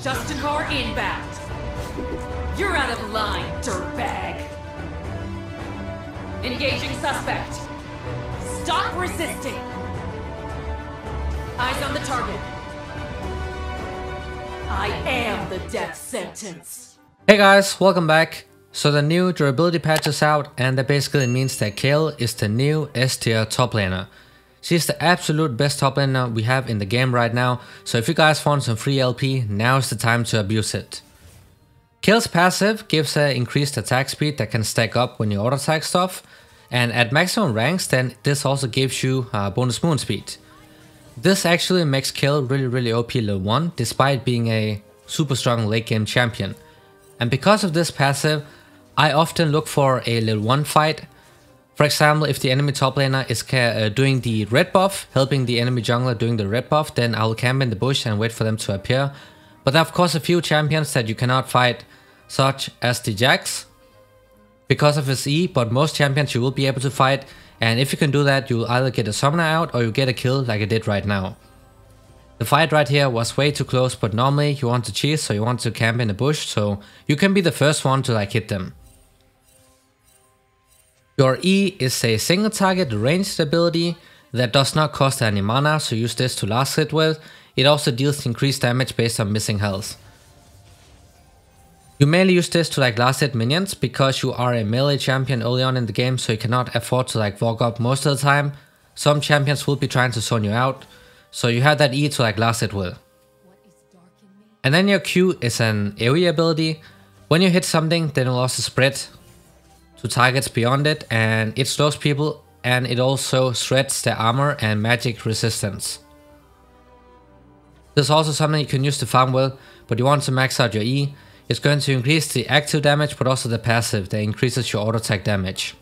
Justicar inbound. You're out of line, dirtbag. Engaging suspect. Stop resisting. Eyes on the target. I am the death sentence. Hey guys, welcome back. So the new durability patch is out, and that basically means that Kayle is the new S tier top laner. She's the absolute best top laner we have in the game right now, so if you guys want some free LP, now is the time to abuse it. Kayle's passive gives her increased attack speed that can stack up when you auto attack stuff, and at maximum ranks then this also gives you bonus movement speed. This actually makes Kayle really OP level 1 despite being a super strong late game champion. And because of this passive, I often look for a level 1 fight. For example, if the enemy top laner is doing the red buff, helping the enemy jungler doing the red buff, then I'll camp in the bush and wait for them to appear. But there are of course a few champions that you cannot fight, such as the Jax, because of his E, but most champions you will be able to fight, and if you can do that, you'll either get a summoner out or you get a kill like I did right now. The fight right here was way too close, but normally you want to cheese, so you want to camp in the bush, so you can be the first one to hit them. Your E is a single target ranged ability that does not cost any mana, so use this to last hit with. It also deals increased damage based on missing health. You mainly use this to last hit minions because you are a melee champion early on in the game, so you cannot afford to walk up most of the time. Some champions will be trying to zone you out, so you have that E to last hit with. And then your Q is an AoE ability. When you hit something, then it will also spread to targets beyond it, and it slows people, and it also shreds their armor and magic resistance. This is also something you can use to farm with, but you want to max out your E. It's going to increase the active damage, but also the passive that increases your auto attack damage.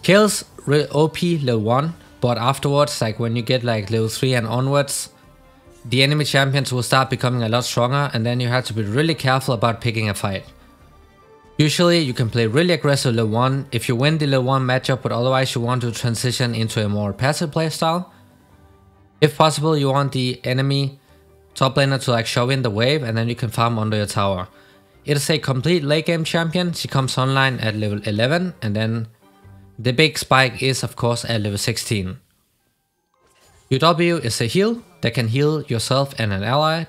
Kayle's OP level 1, but afterwards, when you get level 3 and onwards, the enemy champions will start becoming a lot stronger, and then you have to be really careful about picking a fight. Usually you can play really aggressive level 1 if you win the level 1 matchup, but otherwise you want to transition into a more passive playstyle. If possible, you want the enemy top laner to show in the wave, and then you can farm under your tower. It is a complete late game champion. She comes online at level 11, and then the big spike is of course at level 16. Your W is a heal that can heal yourself and an ally,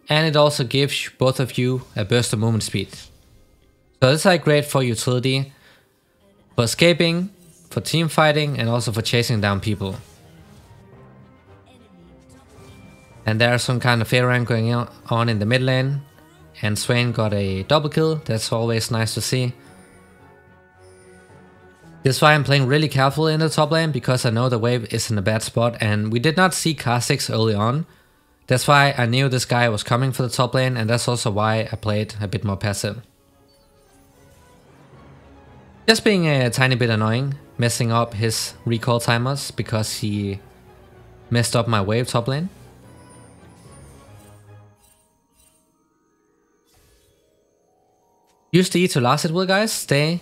and it also gives both of you a burst of movement speed. So this is great for utility, for escaping, for team fighting, and also for chasing down people. And there's some kind of fair rank going on in the mid lane, and Swain got a double kill. That's always nice to see. This is why I'm playing really careful in the top lane, because I know the wave is in a bad spot, and we did not see Kha'Zix early on. That's why I knew this guy was coming for the top lane, and that's also why I played a bit more passive. Just being a tiny bit annoying, messing up his recall timers because he messed up my wave top lane. Use the E to last it with, guys. Stay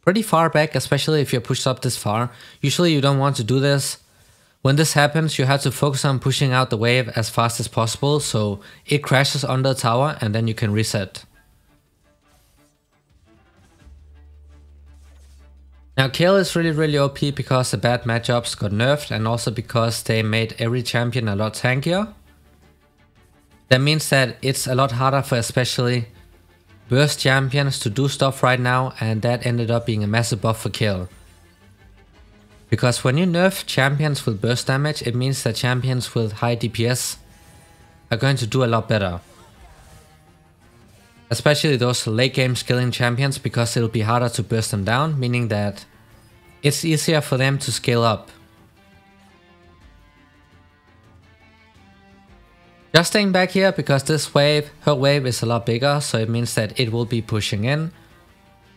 pretty far back, especially if you're pushed up this far. Usually you don't want to do this. When this happens, you have to focus on pushing out the wave as fast as possible so it crashes under the tower, and then you can reset. Now Kayle is really OP because the bad matchups got nerfed, and also because they made every champion a lot tankier. That means that it's a lot harder for especially burst champions to do stuff right now, and that ended up being a massive buff for Kayle. Because when you nerf champions with burst damage, it means that champions with high DPS are going to do a lot better. Especially those late game skilling champions, because it'll be harder to burst them down, meaning that it's easier for them to scale up. Just staying back here because this wave, her wave is a lot bigger, so it means that it will be pushing in.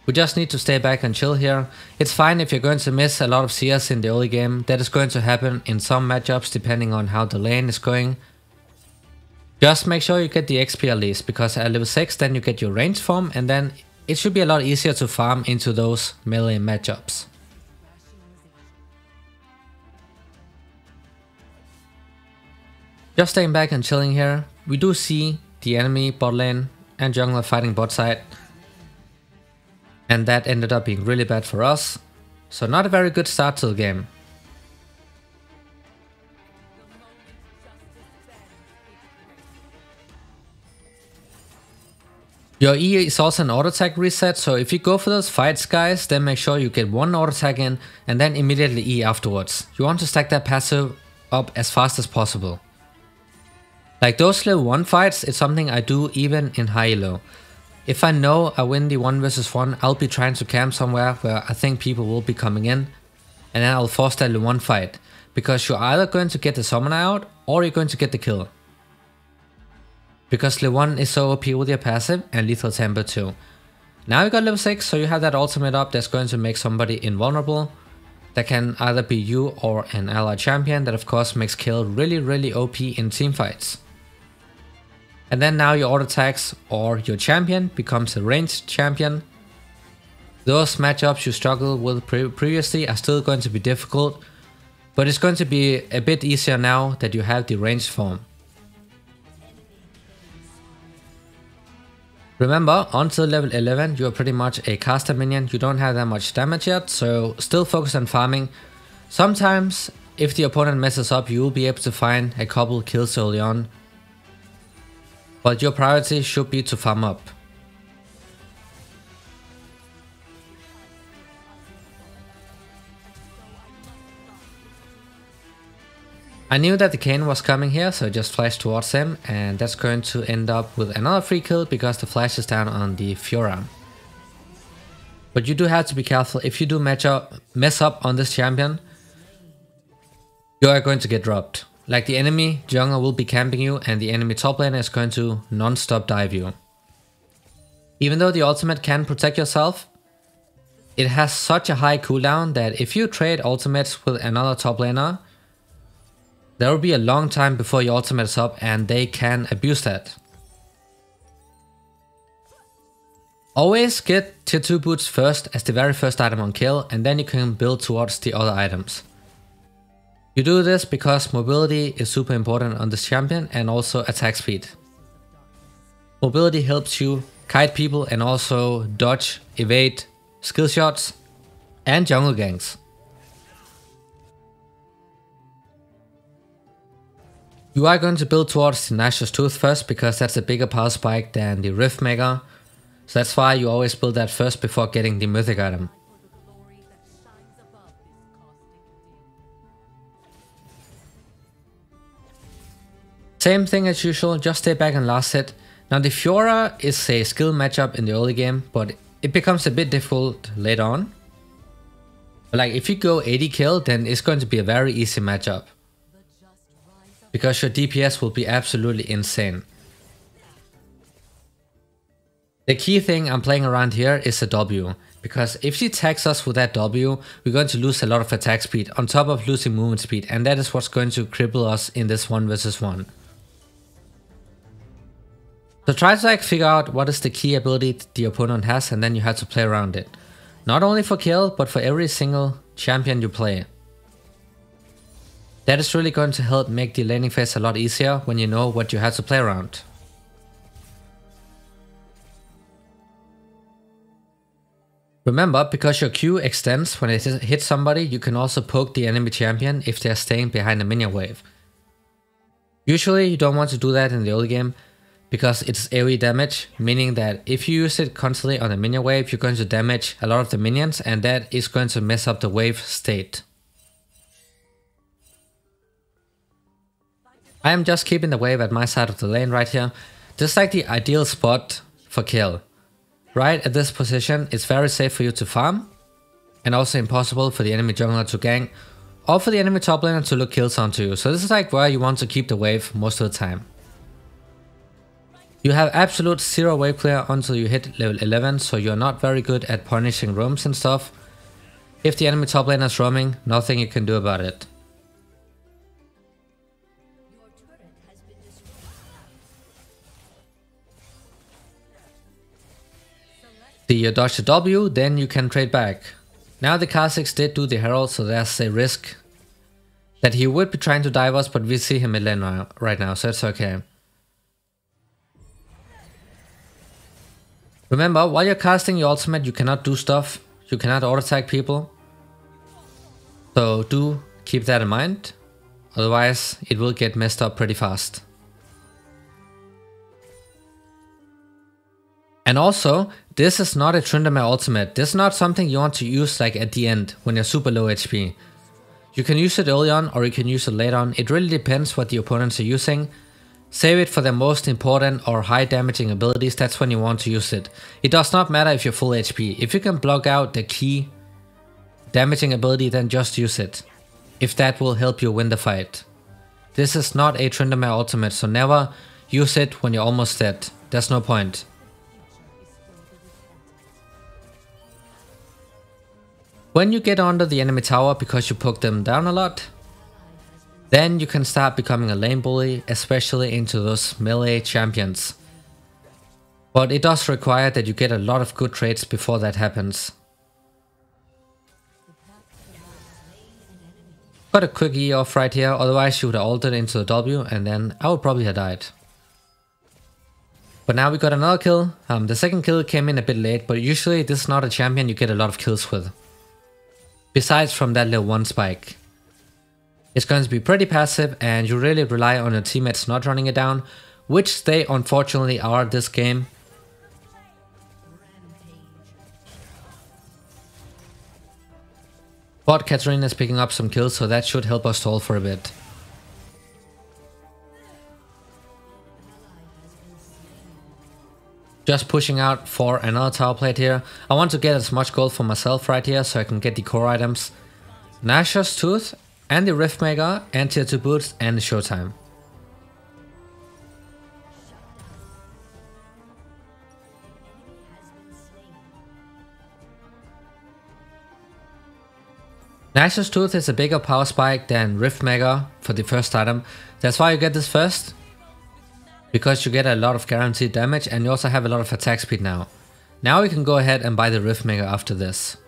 We just need to stay back and chill here. It's fine if you're going to miss a lot of CS in the early game. That is going to happen in some matchups depending on how the lane is going. Just make sure you get the XP at least, because at level 6 then you get your range form, and then it should be a lot easier to farm into those melee matchups. Just staying back and chilling here. We do see the enemy bot lane and jungler fighting bot side. And that ended up being really bad for us. So not a very good start to the game. Your E is also an auto attack reset, so if you go for those fights guys, then make sure you get one auto attack in and then immediately E afterwards. You want to stack that passive up as fast as possible. Like those level 1 fights, it's something I do even in high elo. If I know I win the 1 versus 1, I'll be trying to camp somewhere where I think people will be coming in, and then I'll force that level 1 fight. Because you're either going to get the summoner out, or you're going to get the kill. Because level 1 is so OP with your passive and lethal temper too. Now you got level 6, so you have that ultimate up that's going to make somebody invulnerable. That can either be you or an ally champion that of course makes kill really OP in team fights. And then now your auto attacks or your champion becomes a ranged champion. Those matchups you struggled with previously are still going to be difficult, but it's going to be a bit easier now that you have the ranged form. Remember, until level 11 you are pretty much a caster minion, you don't have that much damage yet, so still focus on farming. Sometimes, if the opponent messes up, you will be able to find a couple kills early on. But your priority should be to farm up. I knew that the Kayn was coming here, so I just flashed towards him, and that's going to end up with another free kill because the flash is down on the Fiora. But you do have to be careful. If you do mess up on this champion, you are going to get dropped. Like the enemy jungler will be camping you and the enemy top laner is going to non-stop dive you. Even though the ultimate can protect yourself, it has such a high cooldown that if you trade ultimates with another top laner, there will be a long time before your ultimate is up and they can abuse that. Always get tier 2 boots first as the very first item on kill, and then you can build towards the other items. You do this because mobility is super important on this champion and also attack speed. Mobility helps you kite people and also dodge, evade, skill shots and jungle ganks. You are going to build towards the Nashor's Tooth first because that's a bigger power spike than the Riftmaker. So that's why you always build that first before getting the mythic item. Same thing as usual, just stay back and last hit. Now the Fiora is a skill matchup in the early game, but it becomes a bit difficult later on. But like if you go 80 kill, then it's going to be a very easy matchup. Because your DPS will be absolutely insane. The key thing I'm playing around here is the W. Because if she tags us with that W, we're going to lose a lot of attack speed on top of losing movement speed. And that is what's going to cripple us in this 1 versus 1. So try to figure out what is the key ability the opponent has and then you have to play around it. Not only for kill, but for every single champion you play. That is really going to help make the laning phase a lot easier when you know what you have to play around. Remember, because your Q extends when it hits somebody, you can also poke the enemy champion if they are staying behind the minion wave. Usually you don't want to do that in the early game because it's AoE damage, meaning that if you use it constantly on the minion wave, you're going to damage a lot of the minions and that is going to mess up the wave state. I am just keeping the wave at my side of the lane right here. This is like the ideal spot for kill. Right at this position, it's very safe for you to farm. And also impossible for the enemy jungler to gank. Or for the enemy top laner to look kills onto you. So this is like where you want to keep the wave most of the time. You have absolute zero wave clear until you hit level 11. So you're not very good at punishing roams and stuff. If the enemy top laner is roaming, nothing you can do about it. You dodge the W, then you can trade back. Now the Kha'Zix did do the Herald, so there's a risk that he would be trying to dive us, but we see him in lane right now, so it's okay. Remember, while you're casting your ultimate, you cannot do stuff. You cannot auto-attack people. So do keep that in mind. Otherwise, it will get messed up pretty fast. And also, this is not a Tryndamere ultimate. This is not something you want to use like at the end when you're super low HP. You can use it early on or you can use it later on. It really depends what the opponents are using. Save it for the most important or high damaging abilities, that's when you want to use it. It does not matter if you're full HP. If you can block out the key damaging ability, then just use it. If that will help you win the fight. This is not a Tryndamere ultimate, so never use it when you're almost dead. There's no point. When you get under the enemy tower because you poke them down a lot, then you can start becoming a lane bully, especially into those melee champions. But it does require that you get a lot of good trades before that happens. Got a quick E off right here, otherwise you would have ulted into the W and then I would probably have died. But now we got another kill. The second kill came in a bit late, but usually this is not a champion you get a lot of kills with. Besides from that little one spike. It's going to be pretty passive and you really rely on your teammates not running it down, which they unfortunately are this game. But Katarina is picking up some kills, so that should help us stall for a bit. Just pushing out for another tower plate here. I want to get as much gold for myself right here so I can get the core items. Nashor's Tooth and the Riftmaker and tier 2 boots and the Showtime. Nashor's Tooth is a bigger power spike than Riftmaker for the first item. That's why you get this first. Because you get a lot of guaranteed damage and you also have a lot of attack speed now. Now we can go ahead and buy the Riftmaker after this.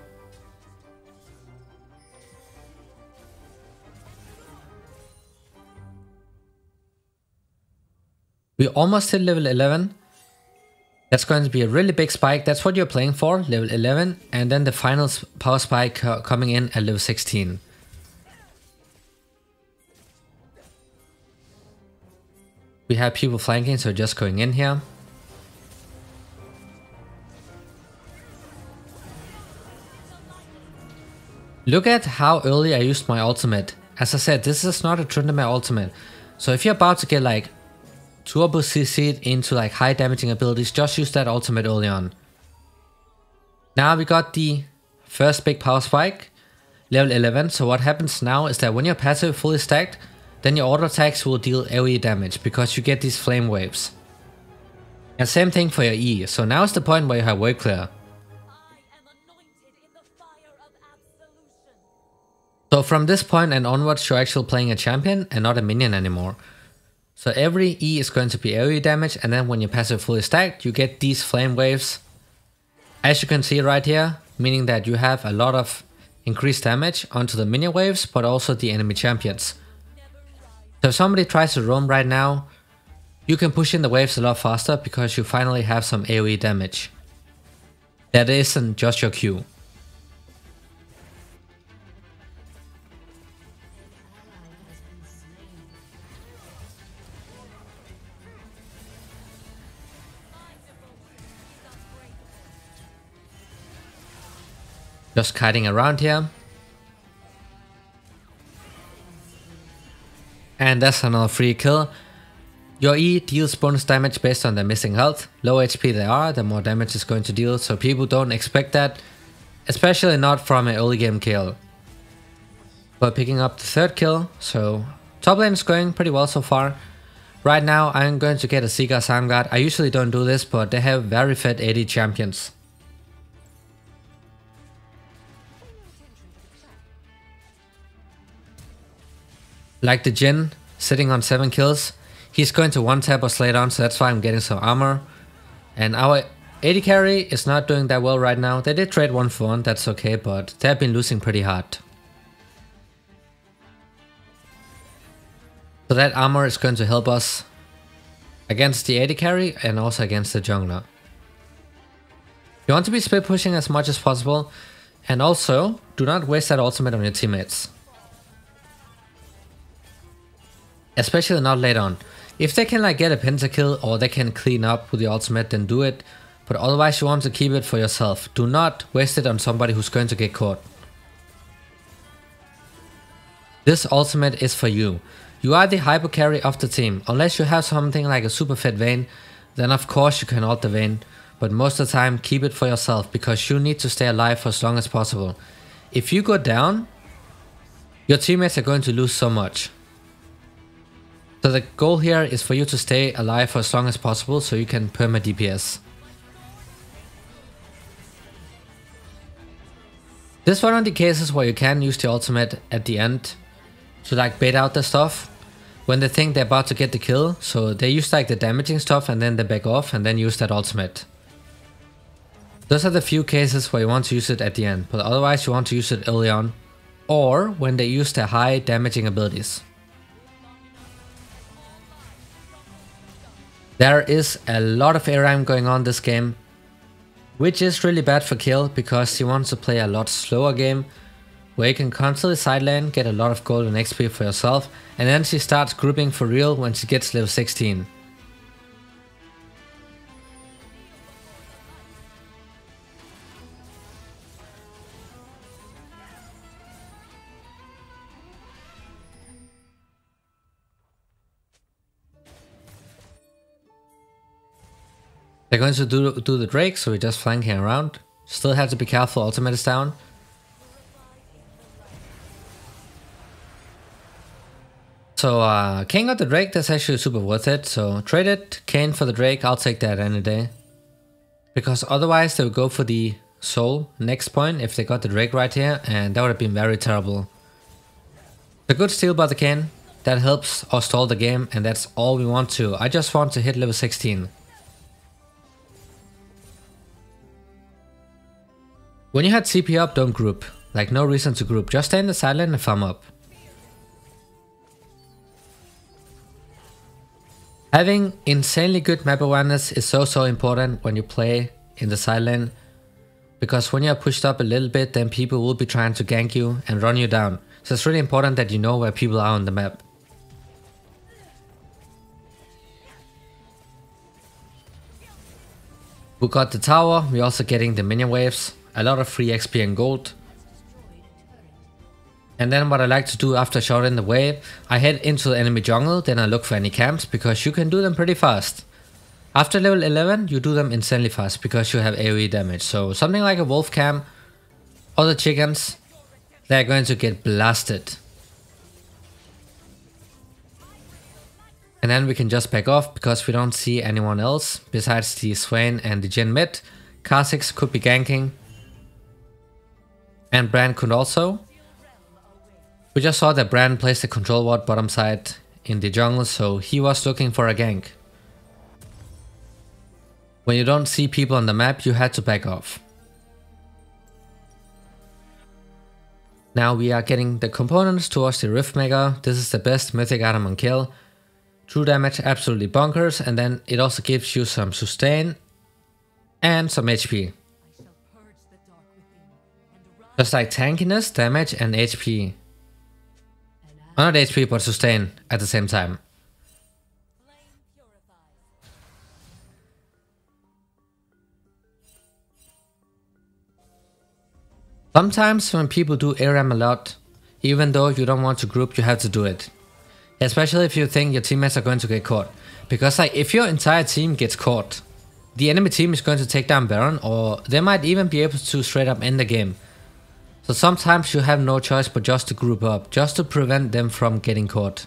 We almost hit level 11. That's going to be a really big spike. That's what you're playing for, level 11. And then the final power spike coming in at level 16. We have people flanking, so just going in here. Look at how early I used my ultimate. As I said, this is not a Tryndamere ultimate. So if you're about to get like turbo CC'd into like high damaging abilities, just use that ultimate early on. Now we got the first big power spike, level 11. So what happens now is that when your passive fully stacked, then your auto attacks will deal AoE damage because you get these flame waves. And same thing for your E. So now is the point where you have wave clear. So from this point and onwards, you're actually playing a champion and not a minion anymore. So every E is going to be AoE damage, and then when your passive fully stacked, you get these flame waves. As you can see right here, meaning that you have a lot of increased damage onto the minion waves, but also the enemy champions. So if somebody tries to roam right now, you can push in the waves a lot faster because you finally have some AoE damage. That isn't just your Q. Just kiting around here. And that's another free kill. Your E deals bonus damage based on their missing health. Low HP they are, the more damage it's going to deal, so people don't expect that. Especially not from an early game kill. But picking up the third kill, so top lane is going pretty well so far. Right now I'm going to get a Seaguar Soundguard. I usually don't do this, but they have very fed AD champions. Like the Jhin, sitting on 7 kills. He's going to one-tap us later on, so that's why I'm getting some armor. And our AD carry is not doing that well right now. They did trade 1 for 1, that's okay, but they've been losing pretty hard. So that armor is going to help us against the AD carry and also against the jungler. You want to be split pushing as much as possible, and also do not waste that ultimate on your teammates. Especially not late on. If they can like get a pentakill or they can clean up with the ultimate, then do it. But otherwise you want to keep it for yourself. Do not waste it on somebody who's going to get caught. This ultimate is for you. You are the hyper carry of the team. Unless you have something like a super fit Vayne, then of course you can ult the Vayne. But most of the time keep it for yourself, because you need to stay alive for as long as possible. If you go down, your teammates are going to lose so much. So the goal here is for you to stay alive for as long as possible so you can perma DPS. This is one of the cases where you can use the ultimate at the end to like bait out the stuff when they think they're about to get the kill. So they use like the damaging stuff and then they back off and then use that ultimate. Those are the few cases where you want to use it at the end, but otherwise you want to use it early on or when they use their high damaging abilities. There is a lot of ARAM going on this game, which is really bad for Kayle because he wants to play a lot slower game where you can constantly side lane, get a lot of gold and XP for yourself, and then she starts grouping for real when she gets level 16. They're going to do the Drake, so we're just flanking around. Still have to be careful, ultimate is down. So Kayn got the Drake, that's actually super worth it. So trade it, Kayn for the Drake, I'll take that any day. Because otherwise they would go for the Soul next point if they got the Drake right here, and that would have been very terrible. A good steal by the Kayn, that helps us stall the game, and that's all we want to. I just want to hit level 16. When you had CP up, don't group. Like, no reason to group. Just stay in the side lane and farm up. Having insanely good map awareness is so important when you play in the side lane. Because when you're pushed up a little bit, then people will be trying to gank you and run you down. So it's really important that you know where people are on the map. We got the tower, we're also getting the minion waves. A lot of free XP and gold. And then what I like to do after shouting the wave, I head into the enemy jungle, then I look for any camps, because you can do them pretty fast. After level 11, you do them insanely fast, because you have AoE damage. So something like a wolf camp, or the chickens, they're going to get blasted. And then we can just back off, because we don't see anyone else, besides the Swain and the Jhin mid. Kha'Zix could be ganking. And Brand could also. We just saw that Brand placed the control ward bottom side in the jungle, so he was looking for a gank. When you don't see people on the map, you had to back off. Now we are getting the components towards the Riftmaker. This is the best mythic item on Kayle. True damage absolutely bonkers, and then it also gives you some sustain and some HP. Just like tankiness, damage and HP. Not HP but sustain at the same time. Sometimes when people do ARAM a lot, even though you don't want to group, you have to do it. Especially if you think your teammates are going to get caught. Because like if your entire team gets caught, the enemy team is going to take down Baron, or they might even be able to straight up end the game. So sometimes you have no choice but just to group up, just to prevent them from getting caught.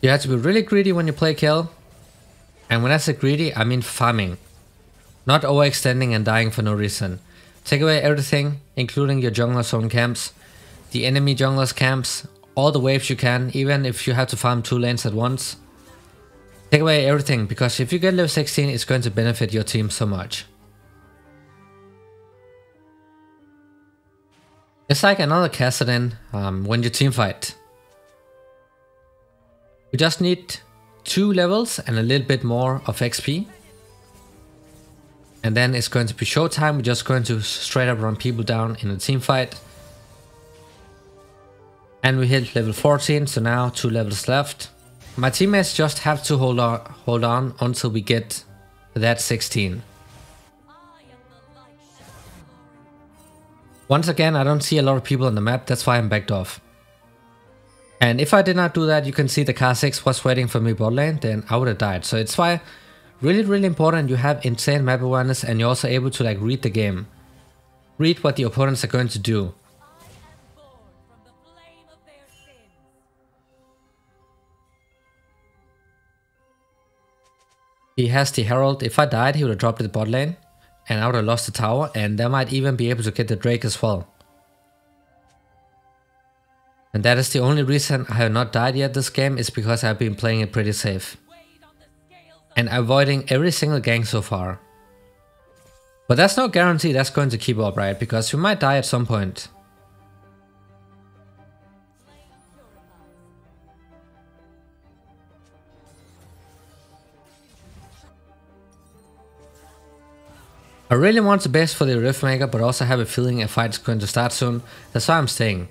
You have to be really greedy when you play Kayle. And when I say greedy, I mean farming. Not overextending and dying for no reason. Take away everything, including your jungler's own camps, the enemy jungler's camps, all the waves you can, even if you have to farm 2 lanes at once. Take away everything, because if you get level 16, it's going to benefit your team so much. It's like another Kassadin when you team fight. We just need 2 levels and a little bit more of XP. And then it's going to be showtime. We're just going to straight up run people down in a team fight. And we hit level 14, so now 2 levels left. My teammates just have to hold on until we get that 16. Once again, I don't see a lot of people on the map, that's why I'm backed off. And if I did not do that, you can see the Kha'Zix was waiting for me bot lane, then I would have died. So it's why really important you have insane map awareness and you're also able to like read the game. Read what the opponents are going to do. He has the Herald. If I died, he would have dropped the bot lane and I would have lost the tower, and they might even be able to get the Drake as well. And that is the only reason I have not died yet this game, is because I've been playing it pretty safe. And avoiding every single gank so far. But that's no guarantee that's going to keep up, right? Because you might die at some point. I really want the best for the Riftmaker, but also have a feeling a fight is going to start soon. That's why I'm staying.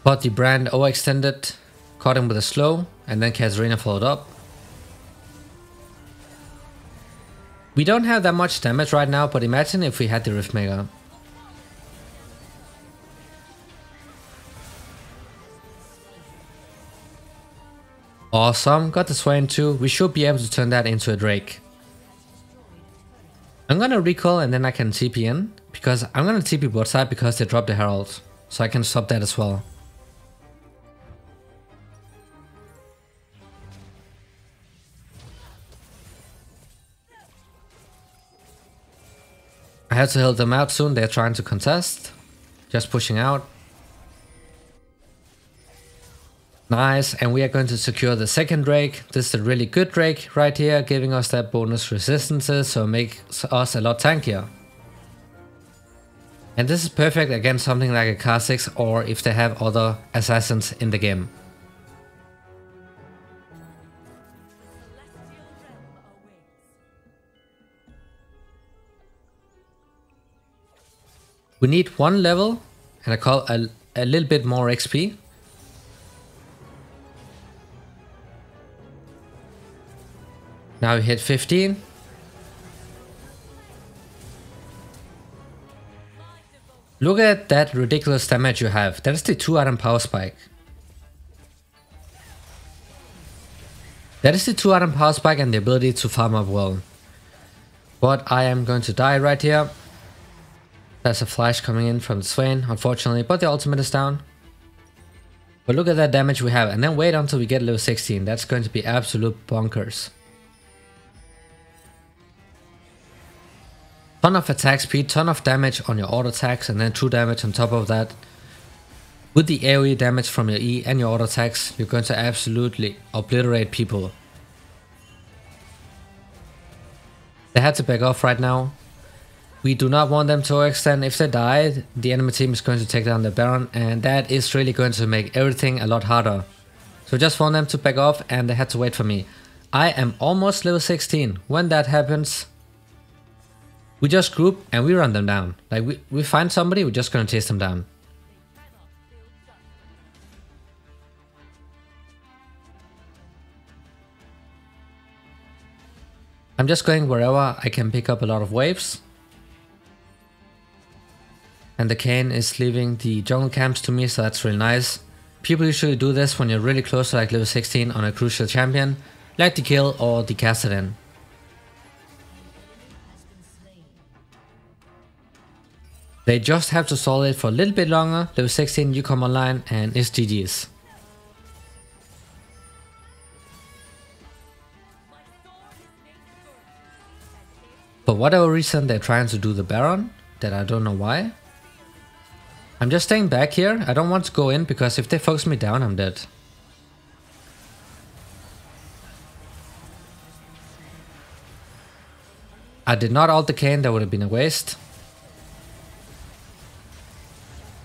But the Brand overextended, caught him with a slow, and then Katarina followed up. We don't have that much damage right now, but imagine if we had the Riftmaker. Awesome, got the Swain too. We should be able to turn that into a Drake. I'm gonna recall and then I can TP in, because I'm gonna TP bot side because they dropped the Herald. So I can stop that as well. I have to help them out soon, they're trying to contest. Just pushing out. Nice, and we are going to secure the second Drake. This is a really good Drake right here, giving us that bonus resistances, so it makes us a lot tankier. And this is perfect against something like a Kha'Zix, or if they have other assassins in the game. We need 1 level and a little bit more XP. Now we hit 15. Look at that ridiculous damage you have. That is the 2-item power spike. That is the 2-item power spike and the ability to farm up well. But I am going to die right here. There's a flash coming in from the Swain, unfortunately, but the ultimate is down. But look at that damage we have, and then wait until we get level 16. That's going to be absolute bonkers. Ton of attack speed, ton of damage on your auto attacks, and then 2 damage on top of that. With the AoE damage from your E and your auto attacks, you're going to absolutely obliterate people. They had to back off right now. We do not want them to overextend. If they die, the enemy team is going to take down the Baron, and that is really going to make everything a lot harder. So just want them to back off, and they had to wait for me. I am almost level 16. When that happens, we just group and we run them down. Like we find somebody, we're just gonna chase them down. I'm just going wherever I can pick up a lot of waves. And the Kayn is leaving the jungle camps to me, so that's really nice. People usually do this when you're really close to like level 16 on a crucial champion, like the Kill or the Kassadin. They just have to stall it for a little bit longer. Level 16, you come online and it's GG's. For whatever reason, they're trying to do the Baron, that I don't know why. I'm just staying back here. I don't want to go in because if they focus me down, I'm dead. I did not ult the Kayn, that would have been a waste.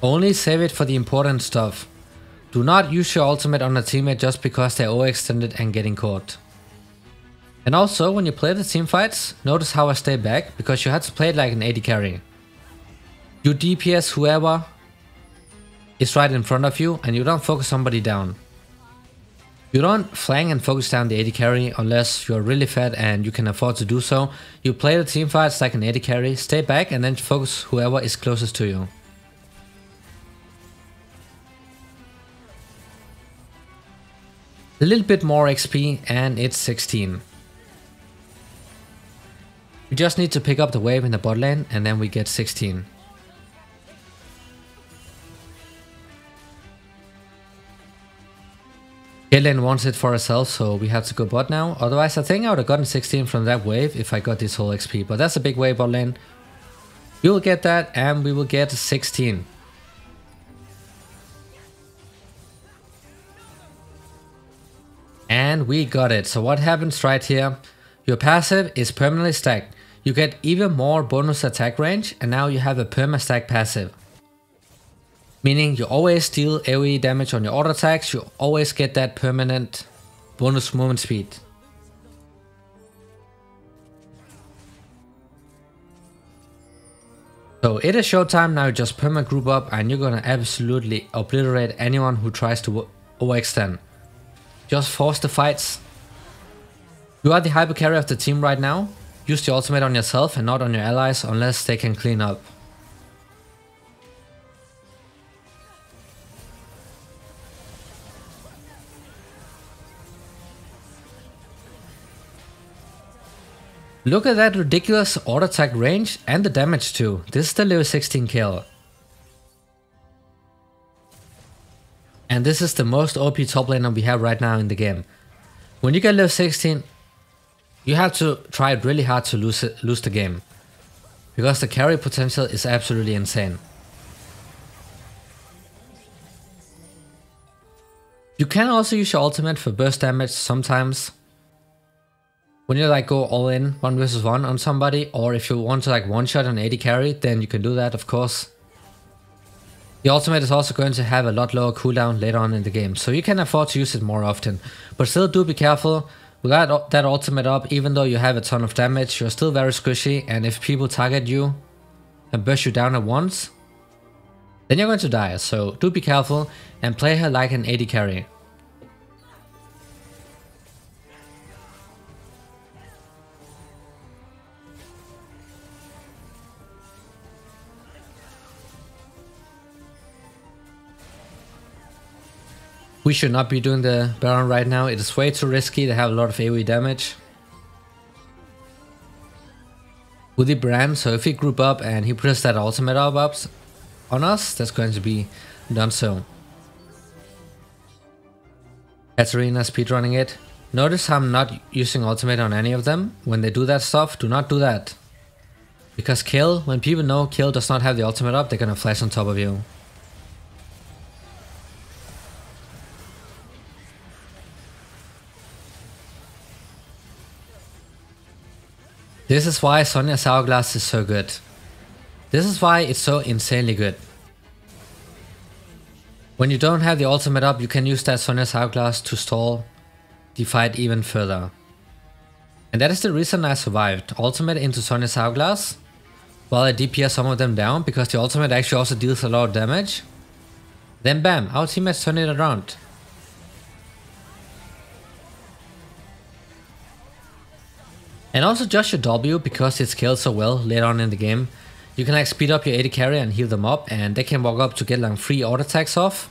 Only save it for the important stuff. Do not use your ultimate on a teammate just because they're overextended and getting caught. And also, when you play the team fights, notice how I stay back, because you had to play it like an AD carry. You DPS whoever is right in front of you, and you don't focus somebody down. You don't flank and focus down the AD carry unless you're really fat and you can afford to do so. You play the team fights like an AD carry, stay back and then focus whoever is closest to you. A little bit more XP and it's 16. We just need to pick up the wave in the bot lane and then we get 16. Caitlyn wants it for herself, so we have to go bot now. Otherwise, I think I would have gotten 16 from that wave if I got this whole XP. But that's a big wave bot lane. We will get that and we will get 16. And we got it. So what happens right here? Your passive is permanently stacked. You get even more bonus attack range and now you have a perma stack passive. Meaning you always deal AoE damage on your auto attacks, you always get that permanent bonus movement speed. So it is showtime now, you just perma group up and you're gonna absolutely obliterate anyone who tries to overextend. Just force the fights. You are the hyper carry of the team right now. Use the ultimate on yourself and not on your allies unless they can clean up. Look at that ridiculous auto attack range and the damage too. This is the level 16 kill. And this is the most OP top laner we have right now in the game. When you get level 16, you have to try really hard to lose the game. Because the carry potential is absolutely insane. You can also use your ultimate for burst damage sometimes. When you like go all in 1 versus 1 on somebody, or if you want to like one shot an AD carry, then you can do that, of course. The ultimate is also going to have a lot lower cooldown later on in the game, so you can afford to use it more often. But still do be careful, without that ultimate up, even though you have a ton of damage, you're still very squishy, and if people target you and burst you down at once, then you're going to die, so do be careful and play her like an AD carry. We should not be doing the Baron right now, it is way too risky, they have a lot of AoE damage. With the Brand, so if we group up and he puts that ultimate up on us, that's going to be done so. Katarina speedrunning it. Notice how I'm not using ultimate on any of them. When they do that stuff, do not do that. Because kill, when people know kill does not have the ultimate up, they're gonna flash on top of you. This is why Sonya's Hourglass is so good. This is why it's so insanely good. When you don't have the ultimate up, you can use that Sonya's Hourglass to stall the fight even further. And that is the reason I survived. Ultimate into Sonya's Hourglass, while I DPS some of them down, because the ultimate actually also deals a lot of damage. Then bam, our teammates turn it around. And also just your W, because it scales so well later on in the game. You can like speed up your AD carry and heal them up, and they can walk up to get like free auto attacks off.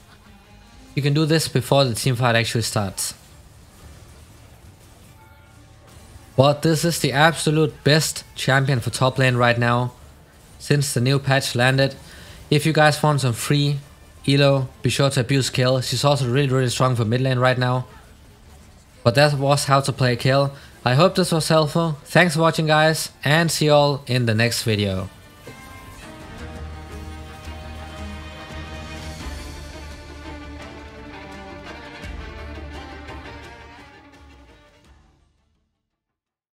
You can do this before the team fight actually starts. But this is the absolute best champion for top lane right now, since the new patch landed. If you guys want some free elo, be sure to abuse Kayle. She's also really strong for mid lane right now. But that was how to play Kayle. I hope this was helpful. Thanks for watching guys, and see you all in the next video.